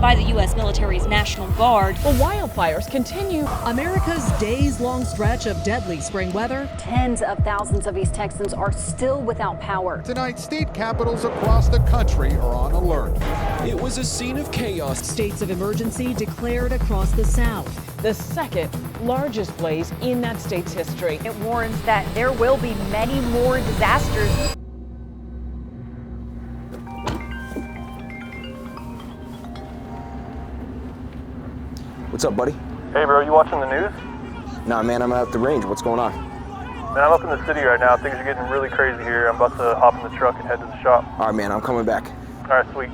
by the U.S. military's National Guard. Well, wildfires continue. America's days-long stretch of deadly spring weather. Tens of thousands of East Texans are still without power. Tonight, state capitals across the country are on alert. It was a scene of chaos. States of emergency declared across the South. The second largest blaze in that state's history. It warns that there will be many more disasters. What's up, buddy? Hey, bro, you watching the news? Nah, man, I'm out at the range. What's going on? Man, I'm up in the city right now. Things are getting really crazy here. I'm about to hop in the truck and head to the shop. All right, man, I'm coming back. All right, sweet.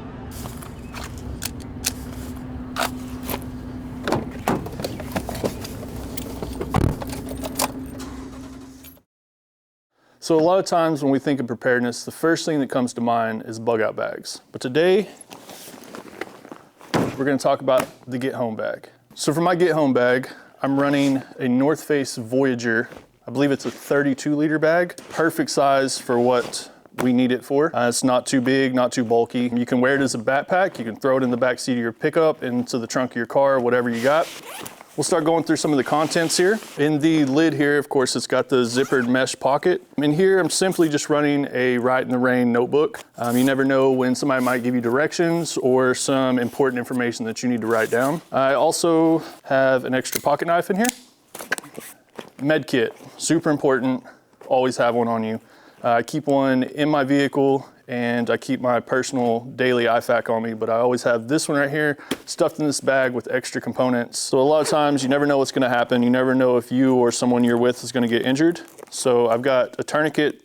So a lot of times when we think of preparedness, the first thing that comes to mind is bug out bags. But today, we're gonna talk about the get home bag. So for my get home bag, I'm running a North Face Voyager. I believe it's a 32-liter bag. Perfect size for what we need it for. It's not too big, not too bulky. You can wear it as a backpack. You can throw it in the back seat of your pickup, into the trunk of your car, whatever you got. We'll start going through some of the contents here. In the lid here, of course, it's got the zippered mesh pocket. In here, I'm simply just running a Ride in the Rain notebook. You never know when somebody might give you directions or some important information that you need to write down. I also have an extra pocket knife in here. Med kit, super important, always have one on you. I keep one in my vehicle and I keep my personal daily IFAK on me, but I always have this one right here stuffed in this bag with extra components. So a lot of times you never know what's gonna happen. You never know if you or someone you're with is gonna get injured. So I've got a tourniquet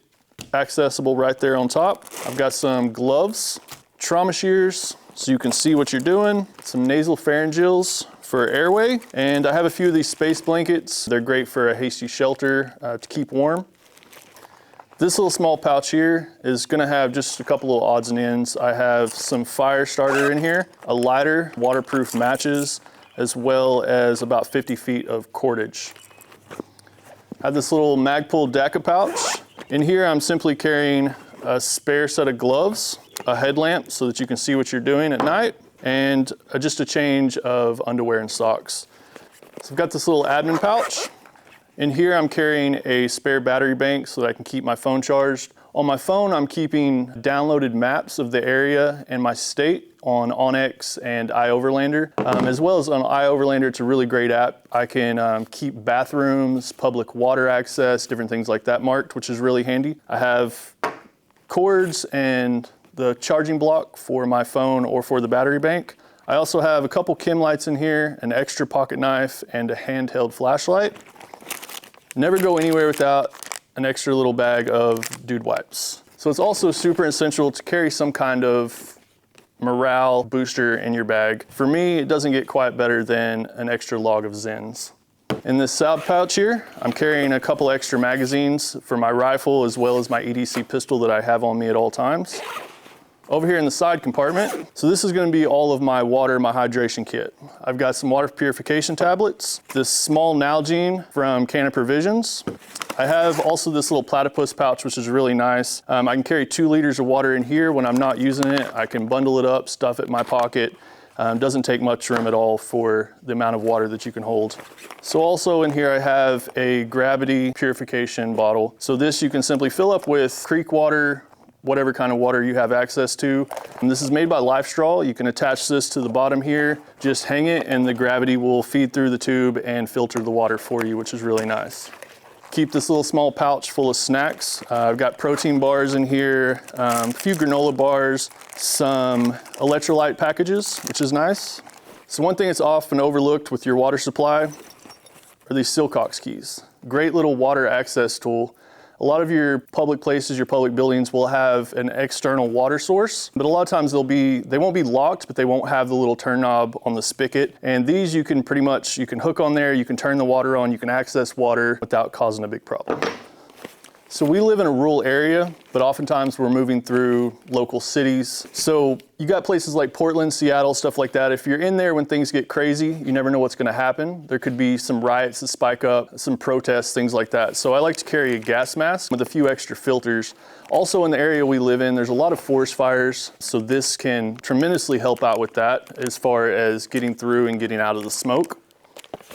accessible right there on top. I've got some gloves, trauma shears, so you can see what you're doing, some nasal pharyngeals for airway, and I have a few of these space blankets. They're great for a hasty shelter to keep warm. This little small pouch here is gonna have just a couple of odds and ends. I have some fire starter in here, a lighter, waterproof matches, as well as about 50 feet of cordage. I have this little Magpul DACA pouch. In here, I'm simply carrying a spare set of gloves, a headlamp so that you can see what you're doing at night, and just a change of underwear and socks. So I've got this little admin pouch. In here, I'm carrying a spare battery bank so that I can keep my phone charged. On my phone, I'm keeping downloaded maps of the area and my state on Onyx and iOverlander. As well as on iOverlander, it's a really great app. I can keep bathrooms, public water access, different things like that marked, which is really handy. I have cords and the charging block for my phone or for the battery bank. I also have a couple chem lights in here, an extra pocket knife, and a handheld flashlight. Never go anywhere without an extra little bag of dude wipes. So it's also super essential to carry some kind of morale booster in your bag. For me, it doesn't get quite better than an extra log of Zins. In this side pouch here, I'm carrying a couple extra magazines for my rifle as well as my EDC pistol that I have on me at all times. Over here in the side compartment, so this is gonna be all of my water, my hydration kit. I've got some water purification tablets, this small Nalgene from Cana Provisions. I have also this little Platypus pouch, which is really nice. I can carry 2 liters of water in here. When I'm not using it, I can bundle it up, stuff it in my pocket. Doesn't take much room at all for the amount of water that you can hold. So also in here I have a gravity purification bottle. So this you can simply fill up with creek water, whatever kind of water you have access to. And this is made by Lifestraw. You can attach this to the bottom here, just hang it, and the gravity will feed through the tube and filter the water for you, which is really nice. Keep this little small pouch full of snacks. I've got protein bars in here, a few granola bars, some electrolyte packages, which is nice. So one thing that's often overlooked with your water supply are these Silcox keys. Great little water access tool. A lot of your public places, your public buildings will have an external water source, but a lot of times they won't be locked, but they won't have the little turn knob on the spigot. And these you can hook on there, you can turn the water on, you can access water without causing a big problem. So we live in a rural area, but oftentimes we're moving through local cities. So you got places like Portland, Seattle, stuff like that. If you're in there when things get crazy, you never know what's gonna happen. There could be some riots that spike up, some protests, things like that. So I like to carry a gas mask with a few extra filters. Also in the area we live in, there's a lot of forest fires. So this can tremendously help out with that as far as getting through and getting out of the smoke.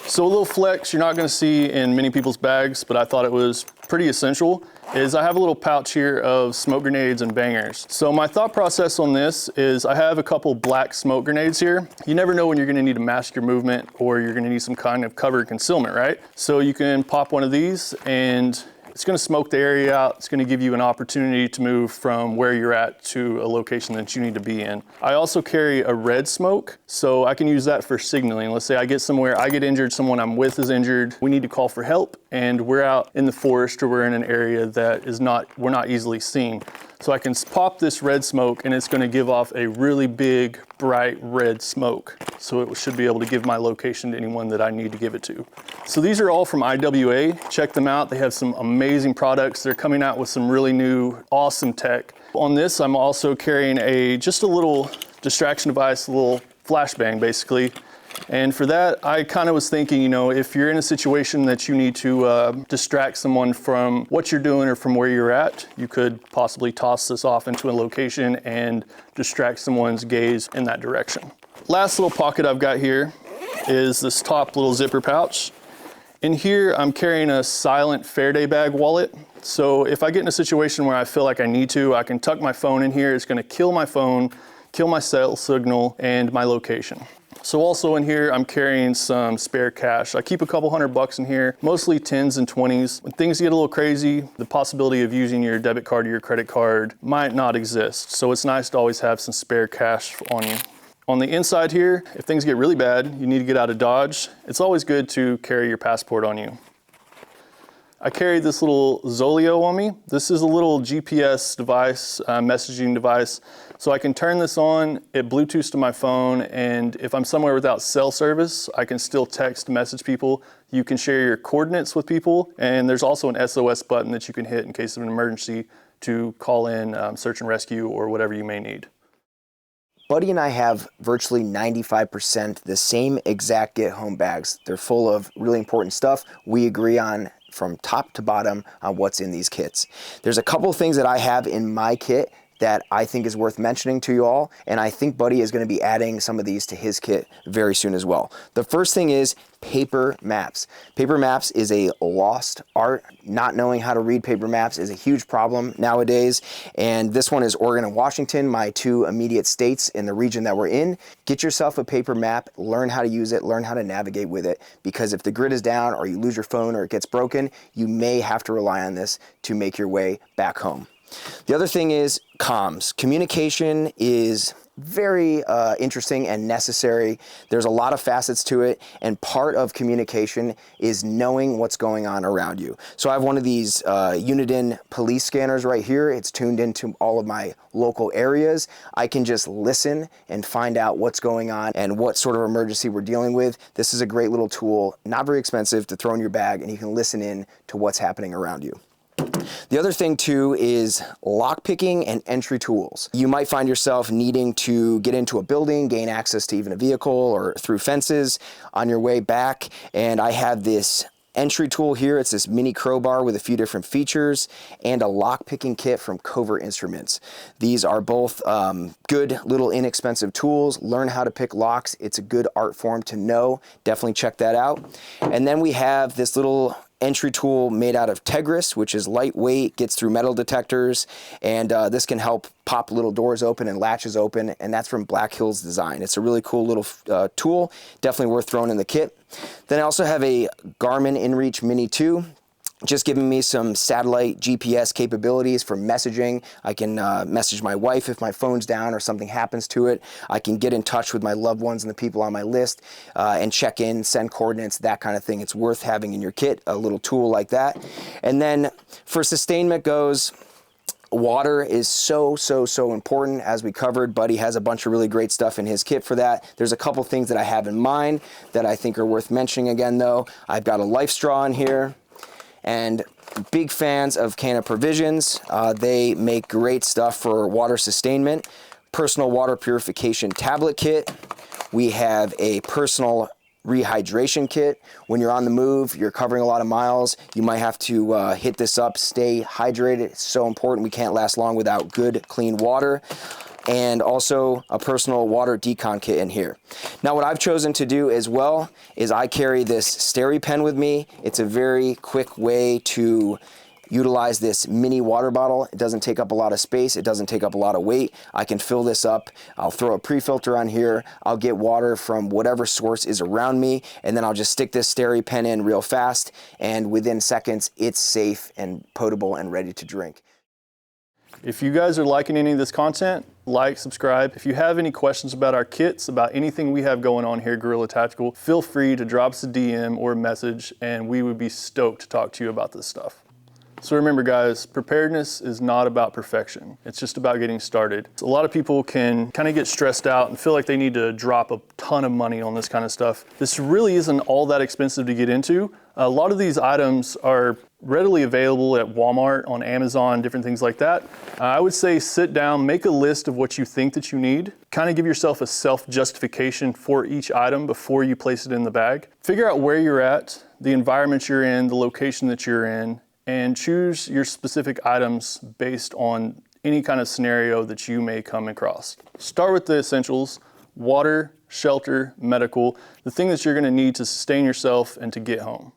So a little flex you're not gonna see in many people's bags, but I thought it was pretty essential, is I have a little pouch here of smoke grenades and bangers. So my thought process on this is I have a couple black smoke grenades here. You never know when you're gonna need to mask your movement or you're gonna need some kind of cover concealment, right? So you can pop one of these and it's gonna smoke the area out. It's gonna give you an opportunity to move from where you're at to a location that you need to be in. I also carry a red smoke, so I can use that for signaling. Let's say I get somewhere, I get injured, someone I'm with is injured, we need to call for help, and we're out in the forest or we're in an area that we're not easily seen. So I can pop this red smoke and it's gonna give off a really big, bright red smoke. So it should be able to give my location to anyone that I need to give it to. So these are all from IWA. Check them out. They have some amazing products. They're coming out with some really new, awesome tech. On this, I'm also carrying just a little distraction device, a little flashbang basically. And for that, I kind of was thinking, you know, if you're in a situation that you need to distract someone from what you're doing or from where you're at, you could possibly toss this off into a location and distract someone's gaze in that direction. Last little pocket I've got here is this top little zipper pouch. In here, I'm carrying a silent Faraday bag wallet. So if I get in a situation where I feel like I need to, I can tuck my phone in here. It's gonna kill my phone, kill my cell signal, and my location. So also in here, I'm carrying some spare cash. I keep a couple $100 in here, mostly 10s and 20s. When things get a little crazy, the possibility of using your debit card or your credit card might not exist. So it's nice to always have some spare cash on you. On the inside here, if things get really bad, you need to get out of Dodge, it's always good to carry your passport on you. I carry this little Zoleo on me. This is a little GPS device, messaging device. So I can turn this on, it Bluetooths to my phone, and if I'm somewhere without cell service, I can still text, message people. You can share your coordinates with people, and there's also an SOS button that you can hit in case of an emergency to call in search and rescue or whatever you may need. Buddy and I have virtually 95% the same exact get home bags. They're full of really important stuff. We agree on from top to bottom on what's in these kits. There's a couple things that I have in my kit that I think is worth mentioning to you all, and I think Buddy is going to be adding some of these to his kit very soon as well. The first thing is paper maps. Paper maps is a lost art. Not knowing how to read paper maps is a huge problem nowadays, and this one is Oregon and Washington, my two immediate states in the region that we're in. Get yourself a paper map, learn how to use it, learn how to navigate with it, because if the grid is down or you lose your phone or it gets broken, you may have to rely on this to make your way back home. The other thing is comms. Communication is very interesting and necessary. There's a lot of facets to it, and part of communication is knowing what's going on around you. So I have one of these Uniden police scanners right here. It's tuned into all of my local areas. I can just listen and find out what's going on and what sort of emergency we're dealing with. This is a great little tool, not very expensive, to throw in your bag, and you can listen in to what's happening around you. The other thing too is lockpicking and entry tools. You might find yourself needing to get into a building, gain access to even a vehicle or through fences on your way back. And I have this entry tool here. It's this mini crowbar with a few different features and a lockpicking kit from Covert Instruments. These are both good little inexpensive tools. Learn how to pick locks. It's a good art form to know. Definitely check that out. And then we have this little entry tool made out of Tegris, which is lightweight, gets through metal detectors, and this can help pop little doors open and latches open, and that's from Black Hills Design. It's a really cool little tool, definitely worth throwing in the kit. Then I also have a Garmin InReach Mini 2. Just giving me some satellite GPS capabilities for messaging. I can message my wife if my phone's down or something happens to it. I can get in touch with my loved ones and the people on my list and check in, send coordinates, that kind of thing. It's worth having in your kit, a little tool like that. And then for sustainment goes, water is so important, as we covered. Buddy has a bunch of really great stuff in his kit for that. There's a couple things that I have in mind that I think are worth mentioning again though. I've got a Lifestraw in here. and big fans of Cana Provisions. They make great stuff for water sustainment. Personal water purification tablet kit. We have a personal rehydration kit. When you're on the move, you're covering a lot of miles, you might have to hit this up. Stay hydrated. It's so important. We can't last long without good, clean water. And also a personal water decon kit in here. Now what I've chosen to do as well is I carry this SteriPen with me. It's a very quick way to utilize this mini water bottle. It doesn't take up a lot of space. It doesn't take up a lot of weight. I can fill this up. I'll throw a pre-filter on here. I'll get water from whatever source is around me, and then I'll just stick this SteriPen in real fast, and within seconds, it's safe and potable and ready to drink. If you guys are liking any of this content, like, subscribe. If you have any questions about our kits, about anything we have going on here at Guerrilla Tactical, feel free to drop us a DM or a message, and we would be stoked to talk to you about this stuff. So remember guys, preparedness is not about perfection. It's just about getting started. A lot of people can kind of get stressed out and feel like they need to drop a ton of money on this kind of stuff. This really isn't all that expensive to get into. A lot of these items are readily available at Walmart, on Amazon, different things like that. I would say sit down, make a list of what you think that you need. Kind of give yourself a self-justification for each item before you place it in the bag. Figure out where you're at, the environment you're in, the location that you're in, and choose your specific items based on any kind of scenario that you may come across. Start with the essentials: water, shelter, medical, the thing that you're gonna need to sustain yourself and to get home.